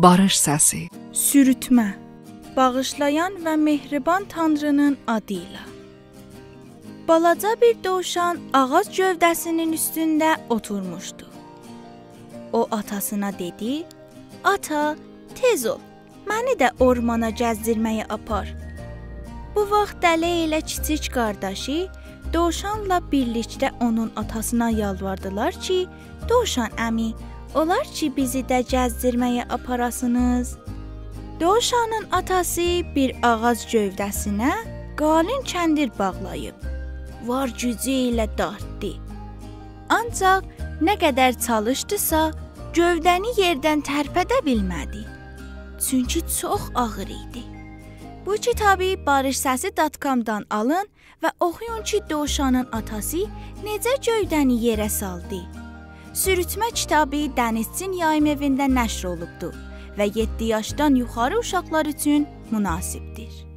Barış səsi. Sürütmə. Bağışlayan və mehriban Tanrının adıyla. Balaca bir dovşan ağac gövdəsinin üstündə oturmuşdu. O atasına dedi: "Ata, tez ol, məni də ormana gəzdirməyə apar." Bu vaxt dələ ilə kiçik qardaşı dovşanla birlikdə onun atasına yalvardılar ki, "Dovşan əmi, olar ki bizi də gəzdirməyə aparasınız?" Dovşanın atası bir ağac gövdəsinə qalın kəndir bağlayıb, var gücü ilə dartdı. Ancaq nə qədər çalışdısa, gövdəni yerdən tərpədə bilmədi. Çünki çox ağır idi. Bu kitabı barışsəsi.com-dan alın və oxuyun ki, dovşanın atası necə gövdəni yerə saldı. Sürütmə kitabı Dənizçin Yayım Evində nəşr olunubdur və 7 yaşdan yuxarı uşaqlar üçün münasibdir.